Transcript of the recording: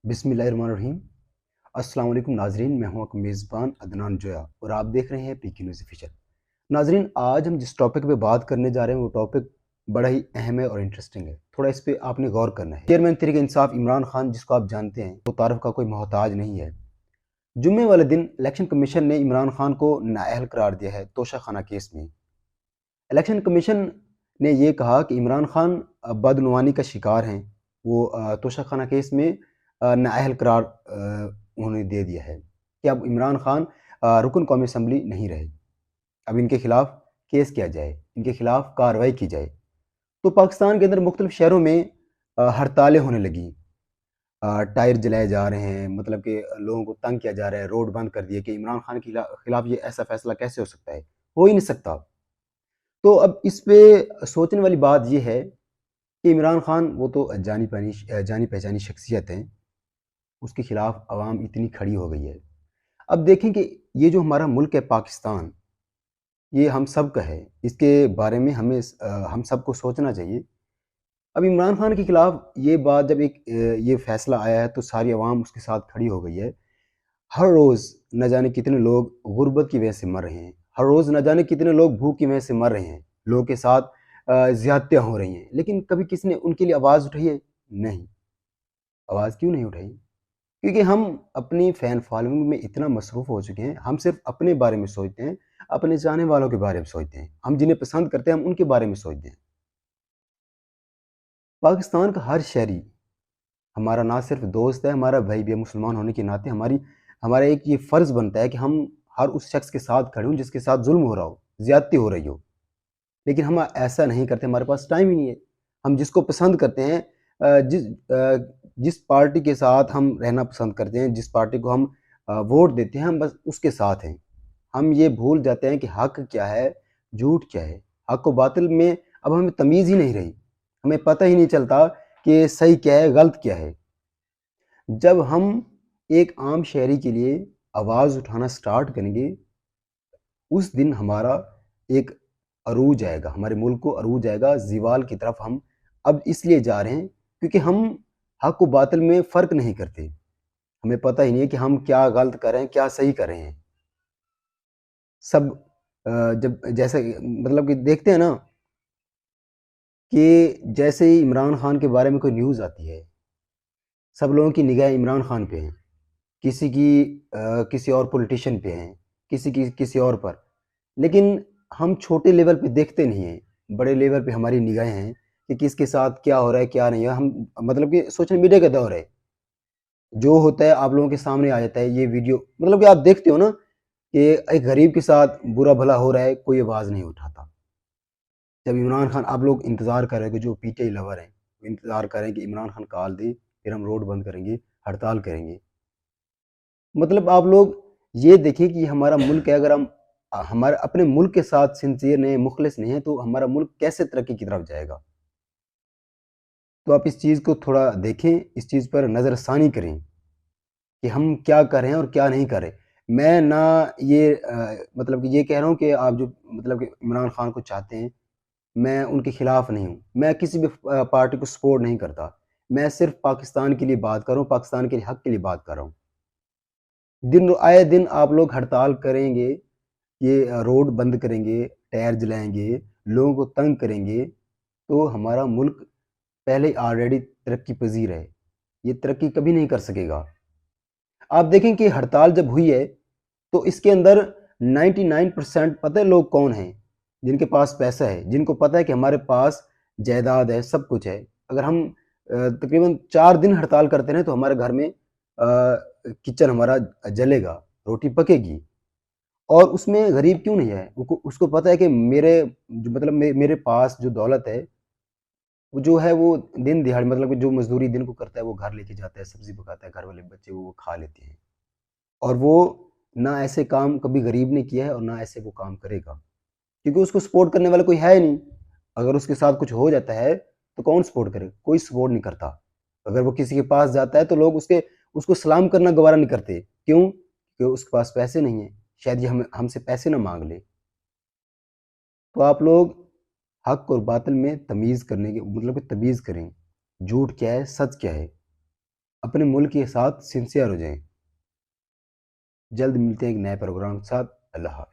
बिस्मिल्लाहिर्रहमानिर्रहीम। अस्सलाम वालेकुम नाजरीन, मैं हूं आपका मेज़बान अदनान जोया और आप देख रहे हैं पीके न्यूज़ ऑफिशियल। नाजरीन, आज हम जिस टॉपिक पे बात करने जा रहे हैं वो टॉपिक बड़ा ही अहम है और इंटरेस्टिंग है। थोड़ा इस पे आपने गौर करना है। चेयरमैन तहरीक इंसाफ इमरान खान, जिसको आप जानते हैं, वो तारफ़ का कोई मोहताज नहीं है। जुम्मे वाले दिन इलेक्शन कमीशन ने इमरान खान को नाअहल करार दिया है तोशा खाना केस में। इलेक्शन कमीशन ने ये कहा कि इमरान खान बदनुवानी का शिकार हैं। वो तोशा खाना केस में नाअहल करार उन्होंने दे दिया है कि अब इमरान खान रुकन कौमी असम्बली नहीं रहे। अब इनके खिलाफ केस किया जाए, इनके खिलाफ कार्रवाई की जाए। तो पाकिस्तान के अंदर मुख्तलिफ शहरों में हड़तालें होने लगी। टायर जलाए जा रहे हैं, मतलब कि लोगों को तंग किया जा रहा है, रोड बंद कर दिए कि इमरान खान के खिलाफ ये ऐसा फैसला कैसे हो सकता है, हो ही नहीं सकता। तो अब इस पे सोचने वाली बात ये है कि इमरान खान वो तो जानी पहचानी शख्सियत हैं, उसके खिलाफ आवाम इतनी खड़ी हो गई है। अब देखें कि ये जो हमारा मुल्क है पाकिस्तान, ये हम सब का है, इसके बारे में हम सबको सोचना चाहिए। अब इमरान खान के खिलाफ ये बात जब ये फैसला आया है तो सारी आवाम उसके साथ खड़ी हो गई है। हर रोज़ न जाने कितने लोग गुर्बत की वजह से मर रहे हैं, हर रोज़ न जाने कितने लोग भूख की वजह से मर रहे हैं, लोगों के साथ ज़्यादतियाँ हो रही हैं, लेकिन कभी किसी ने उनके लिए आवाज़ उठाई है? नहीं। आवाज़ क्यों नहीं उठाई? क्योंकि हम अपनी फ़ैन फॉलोइंग में इतना मसरूफ़ हो चुके हैं, हम सिर्फ़ अपने बारे में सोचते हैं, अपने चाहने वालों के बारे में सोचते हैं, हम जिन्हें पसंद करते हैं हम उनके बारे में सोचते हैं। पाकिस्तान का हर शहरी हमारा ना सिर्फ दोस्त है, हमारा भाई भी है। मुसलमान होने के नाते हमारा एक ये फ़र्ज़ बनता है कि हम हर उस शख्स के साथ खड़े हों जिसके साथ ज़ुल्म हो रहा हो, ज़्यादती हो रही हो। लेकिन हम ऐसा नहीं करते, हमारे पास टाइम ही नहीं है। हम जिसको पसंद करते हैं, जिस पार्टी के साथ हम रहना पसंद करते हैं, जिस पार्टी को हम वोट देते हैं, हम बस उसके साथ हैं। हम ये भूल जाते हैं कि हक़ क्या है, झूठ क्या है। हक़ व बातिल में अब हमें तमीज़ ही नहीं रही। हमें पता ही नहीं चलता कि सही क्या है, गलत क्या है। जब हम एक आम शहरी के लिए आवाज़ उठाना स्टार्ट करेंगे, उस दिन हमारा एक अरूज आएगा, हमारे मुल्क को अरूज आएगा, ज़ीवाल की तरफ हम अब इसलिए जा रहे हैं क्योंकि हम हक़ व बातिल में फ़र्क नहीं करते। हमें पता ही नहीं है कि हम क्या गलत कर रहे हैं, क्या सही कर रहे हैं। सब जब जैसे मतलब कि देखते हैं ना कि जैसे ही इमरान खान के बारे में कोई न्यूज़ आती है, सब लोगों की निगाह इमरान खान पे है। किसी की किसी और पॉलिटिशियन पे हैं, किसी की किसी और पर। लेकिन हम छोटे लेवल पे देखते नहीं हैं, बड़े लेवल पे हमारी निगाहें हैं कि किसके साथ क्या हो रहा है, क्या नहीं है। हम मतलब कि सोशल मीडिया का दौर है, जो होता है आप लोगों के सामने आ जाता है। ये वीडियो मतलब कि आप देखते हो ना कि एक गरीब के साथ बुरा भला हो रहा है, कोई आवाज़ नहीं उठाता। जब इमरान खान, आप लोग इंतज़ार कर रहे हो कि जो पीटीआई लवर हैं, इंतज़ार कर रहे हैं कि इमरान खान कॉल दे, फिर हम रोड बंद करेंगे, हड़ताल करेंगे। मतलब आप लोग ये देखिए कि हमारा मुल्क है, अगर हम हमारे अपने मुल्क के साथ सिंसियर नहीं, मुखलिस नहीं है, तो हमारा मुल्क कैसे तरक्की की तरफ जाएगा? तो आप इस चीज़ को थोड़ा देखें, इस चीज़ पर नज़रसानी करें कि हम क्या कर रहे हैं और क्या नहीं कर रहे। मैं ना ये मतलब कि ये कह रहा हूँ कि आप जो मतलब कि इमरान खान को चाहते हैं, मैं उनके खिलाफ नहीं हूँ। मैं किसी भी पार्टी को सपोर्ट नहीं करता। मैं सिर्फ़ पाकिस्तान के लिए बात कर रहा हूँ, पाकिस्तान के हक़ के लिए बात कर रहा हूँ। आए दिन आप लोग हड़ताल करेंगे, ये रोड बंद करेंगे, टायर जलाएँगे, लोगों को तंग करेंगे, तो हमारा मुल्क पहले ऑलरेडी तरक्की पज़ीर है। ये तरक्की कभी नहीं कर सकेगा। आप देखें कि हड़ताल जब हुई है, तो इसके अंदर 99% पता है लोग कौन हैं? जिनके पास पैसा है, जिनको पता है कि हमारे पास जायदाद है, सब कुछ है। अगर हम तकरीबन 4 दिन हड़ताल करते रहें, तो हमारे घर में किचन हमारा जलेगा, रोटी पकेगी। और उसमें गरीब क्यों नहीं है? उसको पता है कि मेरे पास जो दौलत है, वो जो है वो दिन दिहाड़ी, मतलब कि जो मज़दूरी दिन को करता है वो घर लेके जाता है, सब्ज़ी पकाता है, घर वाले बच्चे वो खा लेते हैं। और वो ना ऐसे काम कभी गरीब ने किया है और ना ऐसे वो काम करेगा, क्योंकि उसको सपोर्ट करने वाला कोई है ही नहीं। अगर उसके साथ कुछ हो जाता है तो कौन सपोर्ट करे? कोई सपोर्ट नहीं करता। अगर वो किसी के पास जाता है तो लोग उसको सलाम करना गवारा नहीं करते। क्यों? क्योंकि उसके पास पैसे नहीं है, शायद ये हमसे पैसे ना मांग ले। तो आप लोग हक और बातिल में तमीज़ करने के मतलब कि तमीज़ करें, झूठ क्या है, सच क्या है। اپنے ملک کے ساتھ سنسیئر ہو جائیں. جلد ملتے ہیں ایک نئے پروگرام کے ساتھ. اللہ حافظ.